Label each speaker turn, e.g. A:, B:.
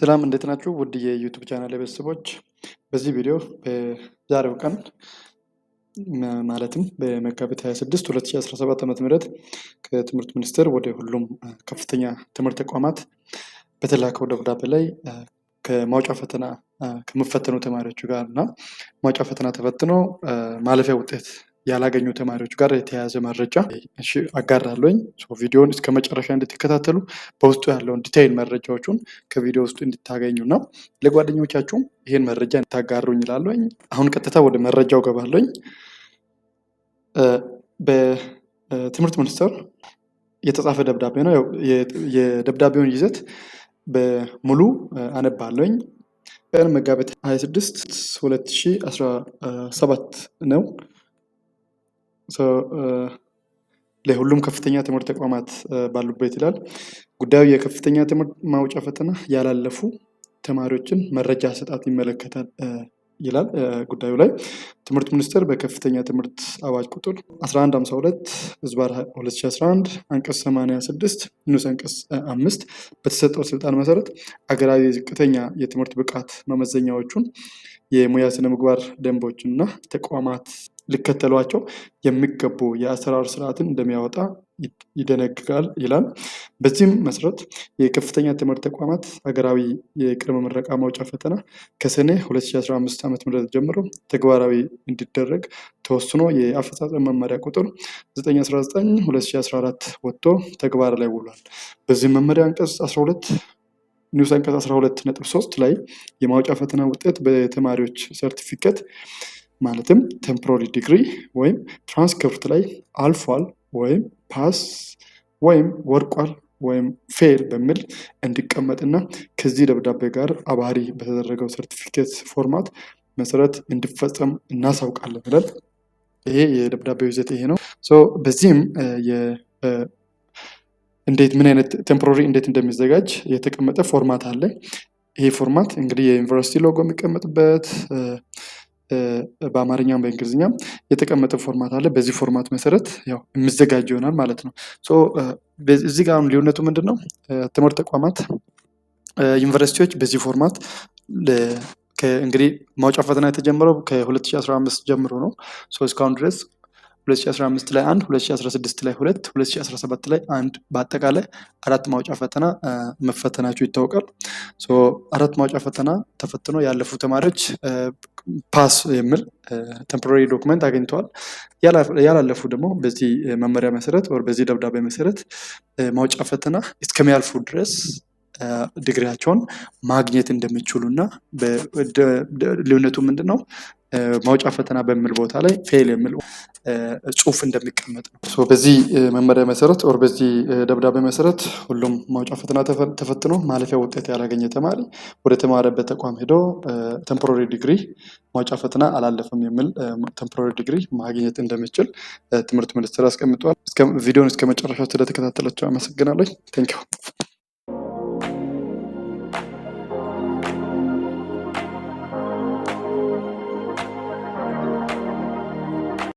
A: ሰላም እንዴት ናችሁ? ውድ የዩቲዩብ ቻናል ቤተሰቦች፣ በዚህ ቪዲዮ በዛሬው ቀን ማለትም በመጋቢት 26 2017 ዓ.ም ከትምህርት ሚኒስቴር ወደ ሁሉም ከፍተኛ ትምህርት ተቋማት በተላከው ደብዳቤ ላይ ከማውጫ ፈተና ከሚፈተኑ ተማሪዎች ጋር እና ማውጫ ፈተና ተፈትኖ ማለፊያ ውጤት ያላገኙ ተማሪዎች ጋር የተያያዘ መረጃ አጋራለሁኝ። ቪዲዮውን እስከ መጨረሻ እንድትከታተሉ በውስጡ ያለውን ዲቴይል መረጃዎቹን ከቪዲዮ ውስጥ እንድታገኙ እና ለጓደኞቻችሁም ይህን መረጃ እንድታጋሩኝ እላለሁኝ። አሁን ቀጥታ ወደ መረጃው ገባለሁኝ። በትምህርት ሚኒስቴር የተጻፈ ደብዳቤ ነው። የደብዳቤውን ይዘት በሙሉ አነባለሁኝ። ቀን መጋቢት 26 2017 ነው። ለሁሉም ከፍተኛ ትምህርት ተቋማት ባሉበት ይላል። ጉዳዩ የከፍተኛ ትምህርት ማውጫ ፈተና ያላለፉ ተማሪዎችን መረጃ አሰጣጥ ይመለከታል ይላል። ጉዳዩ ላይ ትምህርት ሚኒስቴር በከፍተኛ ትምህርት አዋጅ ቁጥር 1152/2011 አንቀጽ 86 ንዑስ አንቀጽ 5 በተሰጠው ስልጣን መሰረት አገራዊ ዝቅተኛ የትምህርት ብቃት መመዘኛዎቹን የሙያ ስነ ምግባር ደንቦችን እና ተቋማት ሊከተሏቸው የሚገቡ የአሰራር ስርዓትን እንደሚያወጣ ይደነግጋል ይላል። በዚህም መሰረት የከፍተኛ ትምህርት ተቋማት ሀገራዊ የቅድመ ምረቃ ማውጫ ፈተና ከሰኔ 2015 ዓ.ም ጀምሮ ተግባራዊ እንዲደረግ ተወስኖ የአፈጻጸም መመሪያ ቁጥር 919/2014 ወጥቶ ተግባር ላይ ውሏል። በዚህ መመሪያ አንቀጽ 12 ንዑስ አንቀጽ 12.3 ላይ የማውጫ ፈተና ውጤት በተማሪዎች ሰርቲፊኬት ማለትም ቴምፖራሪ ዲግሪ ወይም ትራንስክሪፕት ላይ አልፏል ወይም ፓስ ወይም ወድቋል ወይም ፌል በሚል እንዲቀመጥና ከዚህ ደብዳቤ ጋር አባሪ በተደረገው ሰርቲፊኬት ፎርማት መሰረት እንዲፈጸም እናሳውቃለን ይላል። ይሄ የደብዳቤው ይዘት ይሄ ነው። በዚህም እንዴት ምን አይነት ቴምፖራሪ እንዴት እንደሚዘጋጅ የተቀመጠ ፎርማት አለ። ይሄ ፎርማት እንግዲህ የዩኒቨርሲቲ ሎጎ የሚቀመጥበት በአማርኛም በእንግሊዝኛም የተቀመጠ ፎርማት አለ። በዚህ ፎርማት መሰረት ያው የሚዘጋጅ ይሆናል ማለት ነው። እዚህ ጋር ልዩነቱ ምንድነው? ትምህርት ተቋማት ዩኒቨርሲቲዎች በዚህ ፎርማት እንግዲህ ማውጫ ፈተና የተጀመረው ከ2015 ጀምሮ ነው። እስካሁን ድረስ 2015 ላይ 1፣ 2016 ላይ 2፣ 2017 ላይ 1 በአጠቃላይ 4 ማውጫ ፈተና መፈተናቸው ይታወቃል። 4 ማውጫ ፈተና ተፈትኖ ያለፉ ተማሪዎች ፓስ የሚል ቴምፖራሪ ዶክመንት አግኝተዋል። ያላለፉ ደግሞ በዚህ መመሪያ መሰረት ወር በዚህ ደብዳቤ መሰረት ማውጫ ፈተና እስከሚያልፉ ድረስ ዲግሪያቸውን ማግኘት እንደሚችሉ እና ልዩነቱ ምንድነው? ማውጫ ፈተና በሚል ቦታ ላይ ፌል የሚል ጽሁፍ እንደሚቀመጥ ነው። በዚህ መመሪያ መሰረት ወር በዚህ ደብዳቤ መሰረት ሁሉም ማውጫ ፈተና ተፈትኖ ማለፊያ ውጤት ያላገኘ ተማሪ ወደ ተማረበት ተቋም ሄዶ ቴምፖራሪ ዲግሪ ማውጫ ፈተና አላለፈም የሚል ቴምፖራሪ ዲግሪ ማግኘት እንደሚችል ትምህርት ሚኒስቴር አስቀምጧል። ቪዲዮውን እስከ መጨረሻው ስለተከታተላችሁ አመሰግናለሁ። ቴንኪው